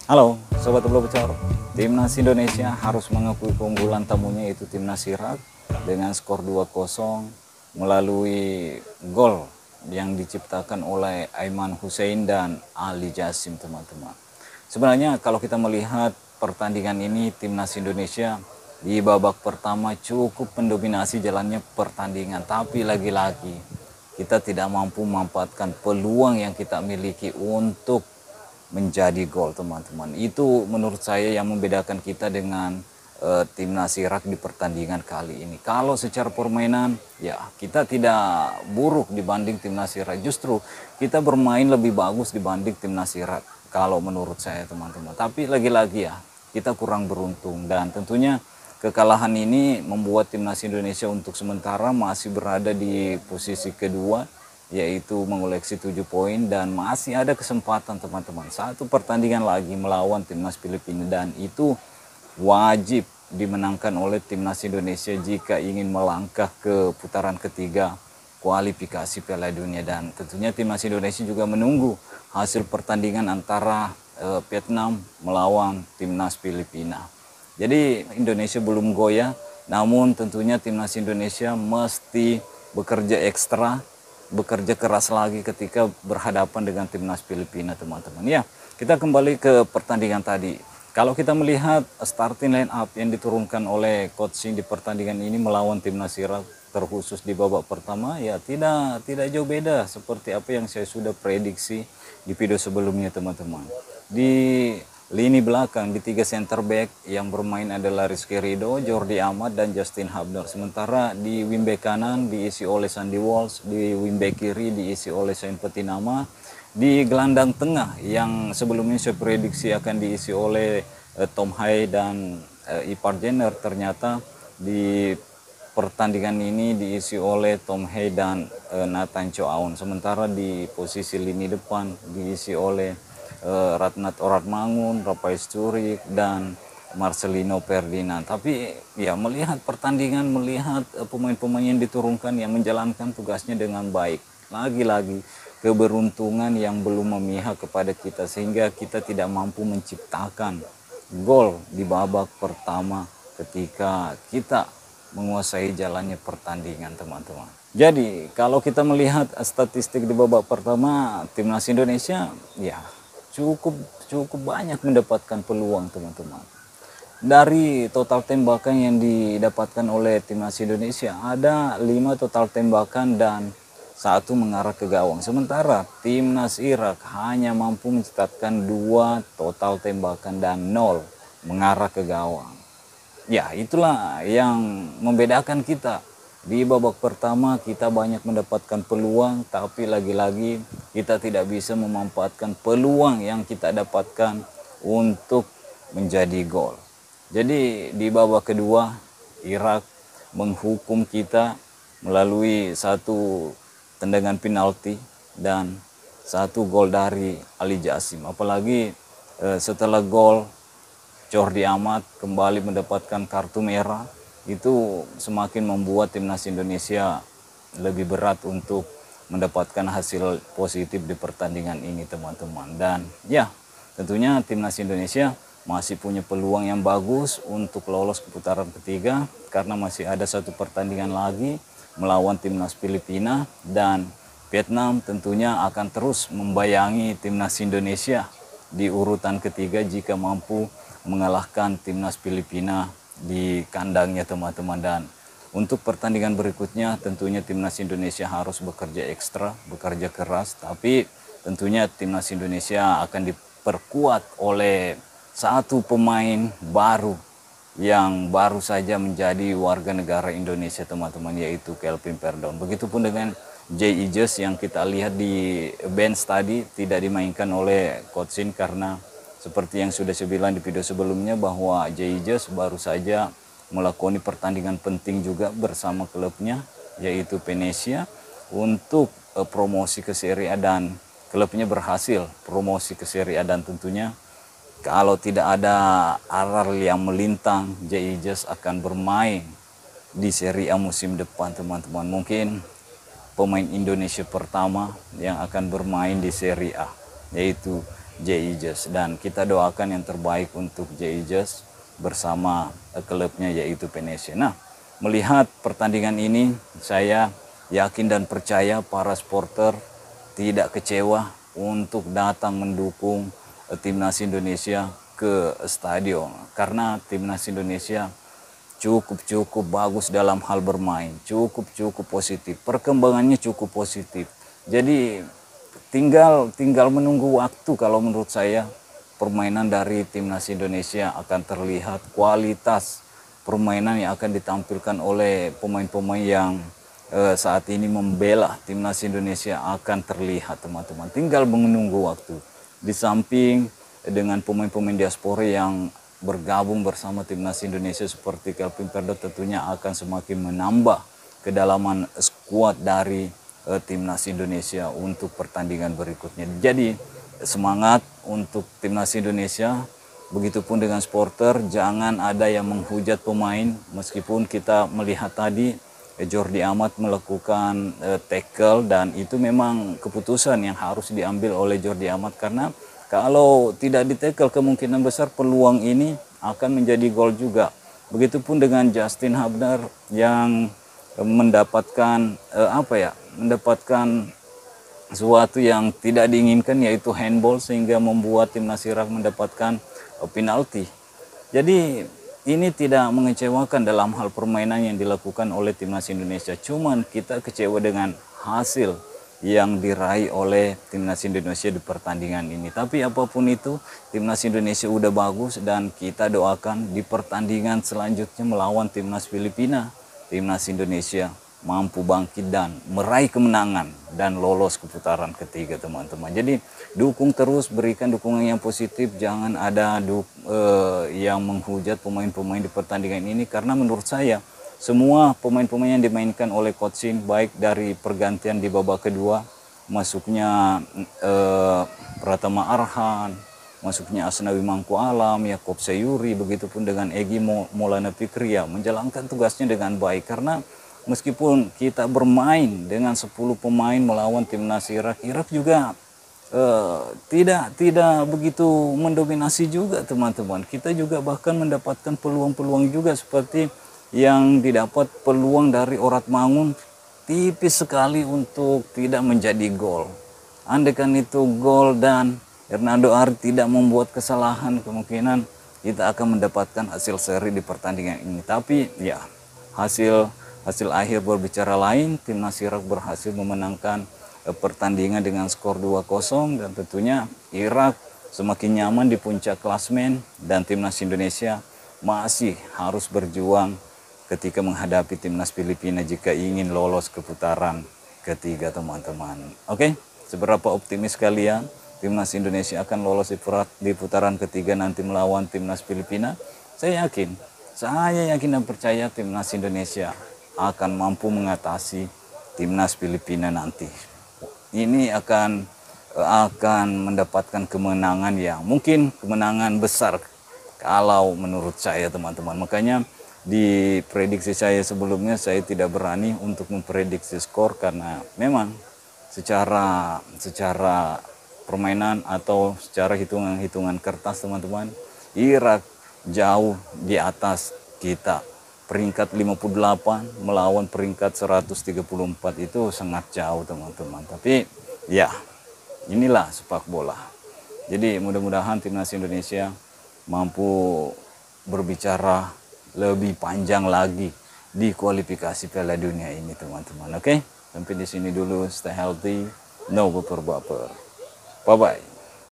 Halo, Sobat Bola Bocor. Timnas Indonesia harus mengakui keunggulan tamunya yaitu Timnas Irak dengan skor 2-0 melalui gol yang diciptakan oleh Aiman Hussein dan Ali Jasim, teman-teman. Sebenarnya kalau kita melihat pertandingan ini, Timnas Indonesia di babak pertama cukup mendominasi jalannya pertandingan, tapi lagi-lagi kita tidak mampu memanfaatkan peluang yang kita miliki untuk menjadi gol, teman-teman. Itu menurut saya yang membedakan kita dengan timnas Irak di pertandingan kali ini. Kalau secara permainan ya kita tidak buruk dibanding timnas Irak, justru kita bermain lebih bagus dibanding timnas Irak kalau menurut saya, teman-teman. Tapi lagi-lagi ya kita kurang beruntung, dan tentunya kekalahan ini membuat timnas Indonesia untuk sementara masih berada di posisi kedua, yaitu mengoleksi 7 poin, dan masih ada kesempatan, teman-teman, satu pertandingan lagi melawan timnas Filipina, dan itu wajib dimenangkan oleh timnas Indonesia jika ingin melangkah ke putaran ketiga kualifikasi Piala Dunia. Dan tentunya timnas Indonesia juga menunggu hasil pertandingan antara Vietnam melawan timnas Filipina. Jadi Indonesia belum goyah, namun tentunya timnas Indonesia mesti bekerja ekstra, bekerja keras lagi ketika berhadapan dengan timnas Filipina, teman-teman. Ya, kita kembali ke pertandingan tadi. Kalau kita melihat starting line up yang diturunkan oleh Coach Shin di pertandingan ini melawan timnas Irak, terkhusus di babak pertama, ya tidak jauh beda seperti apa yang saya sudah prediksi di video sebelumnya, teman-teman. Di lini belakang, di 3 center back yang bermain adalah Rizky Ridho, Jordi Amat, dan Justin Hubner. Sementara di wingback kanan diisi oleh Sandy Walsh, di wingback kiri diisi oleh Sain Petinama. Di gelandang tengah yang sebelumnya saya prediksi akan diisi oleh Tom Hai dan Ipar Jenner, ternyata di pertandingan ini diisi oleh Tom Hai dan Nathan Chow Aun. Sementara di posisi lini depan diisi oleh Ratnat Oratmangun, Rafael Struik, dan Marcelino Ferdinand. Tapi ya melihat pertandingan, melihat pemain-pemain yang diturunkan yang menjalankan tugasnya dengan baik, lagi-lagi keberuntungan yang belum memihak kepada kita sehingga kita tidak mampu menciptakan gol di babak pertama ketika kita menguasai jalannya pertandingan, teman-teman. Jadi kalau kita melihat statistik di babak pertama, timnas Indonesia ya cukup banyak mendapatkan peluang, teman-teman. Dari total tembakan yang didapatkan oleh timnas Indonesia, ada 5 total tembakan dan 1 mengarah ke gawang. Sementara timnas Irak hanya mampu mencetakkan 2 total tembakan dan 0 mengarah ke gawang. Ya, itulah yang membedakan kita. Di babak pertama kita banyak mendapatkan peluang, tapi lagi-lagi kita tidak bisa memanfaatkan peluang yang kita dapatkan untuk menjadi gol. Jadi di babak kedua Irak menghukum kita melalui 1 tendangan penalti dan 1 gol dari Ali Jasim. Apalagi setelah gol Jordi Amat kembali mendapatkan kartu merah, itu semakin membuat timnas Indonesia lebih berat untuk mendapatkan hasil positif di pertandingan ini, teman-teman. Dan ya tentunya timnas Indonesia masih punya peluang yang bagus untuk lolos ke putaran ketiga karena masih ada 1 pertandingan lagi melawan timnas Filipina, dan Vietnam tentunya akan terus membayangi timnas Indonesia di urutan ketiga jika mampu mengalahkan timnas Filipina di kandangnya, teman-teman. Dan untuk pertandingan berikutnya tentunya timnas Indonesia harus bekerja ekstra, bekerja keras, tapi tentunya timnas Indonesia akan diperkuat oleh 1 pemain baru yang baru saja menjadi warga negara Indonesia, teman-teman, yaitu Kelvin Verdon. Begitupun dengan J.I. Just yang kita lihat di bench tadi tidak dimainkan oleh Coach Shin karena seperti yang sudah saya bilang di video sebelumnya bahwa J.I. Just baru saja melakoni pertandingan penting juga bersama klubnya yaitu Venezia untuk promosi ke Serie A, dan klubnya berhasil promosi ke Serie A, dan tentunya kalau tidak ada aral yang melintang, J.I. Just akan bermain di Serie A musim depan, teman-teman. Mungkin pemain Indonesia pertama yang akan bermain di Serie A, yaitu JI Just, dan kita doakan yang terbaik untuk JI Just bersama klubnya yaitu Venezia. Nah, melihat pertandingan ini saya yakin dan percaya para supporter tidak kecewa untuk datang mendukung timnas Indonesia ke stadion, karena timnas Indonesia cukup bagus dalam hal bermain, cukup positif, perkembangannya cukup positif. Jadi tinggal menunggu waktu. Kalau menurut saya permainan dari timnas Indonesia akan terlihat, kualitas permainan yang akan ditampilkan oleh pemain-pemain yang saat ini membela timnas Indonesia akan terlihat, teman-teman. Tinggal menunggu waktu. Di samping dengan pemain-pemain diaspora yang bergabung bersama timnas Indonesia seperti Kelvin Perdo, tentunya akan semakin menambah kedalaman skuad dari timnas Indonesia untuk pertandingan berikutnya. Jadi semangat untuk timnas Indonesia. Begitupun dengan supporter, jangan ada yang menghujat pemain. Meskipun kita melihat tadi Jordi Amat melakukan tackle, dan itu memang keputusan yang harus diambil oleh Jordi Amat, karena kalau tidak di-tackle kemungkinan besar peluang ini akan menjadi gol juga. Begitupun dengan Justin Hubner yang mendapatkan mendapatkan sesuatu yang tidak diinginkan, yaitu handball, sehingga membuat timnas Irak mendapatkan penalti. Jadi ini tidak mengecewakan dalam hal permainan yang dilakukan oleh timnas Indonesia. Cuman kita kecewa dengan hasil yang diraih oleh timnas Indonesia di pertandingan ini. Tapi apapun itu, timnas Indonesia udah bagus, dan kita doakan di pertandingan selanjutnya melawan timnas Filipina, timnas Indonesia mampu bangkit dan meraih kemenangan dan lolos ke putaran ketiga, teman-teman. Jadi dukung terus, berikan dukungan yang positif, jangan ada yang menghujat pemain-pemain di pertandingan ini, karena menurut saya semua pemain-pemain yang dimainkan oleh Coach Shin, baik dari pergantian di babak kedua, masuknya Pratama Arhan, masuknya Asnawi Mangku Alam, Yakob Sayuri, begitupun dengan Egy Maulana Fikriya, menjalankan tugasnya dengan baik. Karena meskipun kita bermain dengan 10 pemain melawan timnas Irak, Irak juga tidak begitu mendominasi juga, teman-teman. Kita juga bahkan mendapatkan peluang-peluang juga, seperti yang didapat peluang dari Orat Mangun, tipis sekali untuk tidak menjadi gol. Andaikan itu gol dan Hernando Ari tidak membuat kesalahan, kemungkinan kita akan mendapatkan hasil seri di pertandingan ini. Tapi ya, hasil akhir berbicara lain. Timnas Irak berhasil memenangkan pertandingan dengan skor 2-0, dan tentunya Irak semakin nyaman di puncak klasmen, dan timnas Indonesia masih harus berjuang ketika menghadapi timnas Filipina jika ingin lolos ke putaran ketiga, teman-teman. Oke, seberapa optimis kalian timnas Indonesia akan lolos di putaran ketiga nanti melawan timnas Filipina? Saya yakin dan percaya timnas Indonesia akan mampu mengatasi timnas Filipina nanti. Ini akan mendapatkan kemenangan yang mungkin kemenangan besar kalau menurut saya, teman-teman. Makanya di prediksi saya sebelumnya, saya tidak berani untuk memprediksi skor, karena memang secara permainan atau secara hitungan kertas, teman-teman, Irak jauh di atas kita. Peringkat 58 melawan peringkat 134 itu sangat jauh, teman-teman. Tapi ya, inilah sepak bola. Jadi mudah-mudahan timnas Indonesia mampu berbicara lebih panjang lagi di kualifikasi Piala Dunia ini, teman-teman. Oke, sampai di sini dulu. Stay healthy, no baper-baper. Bye-bye.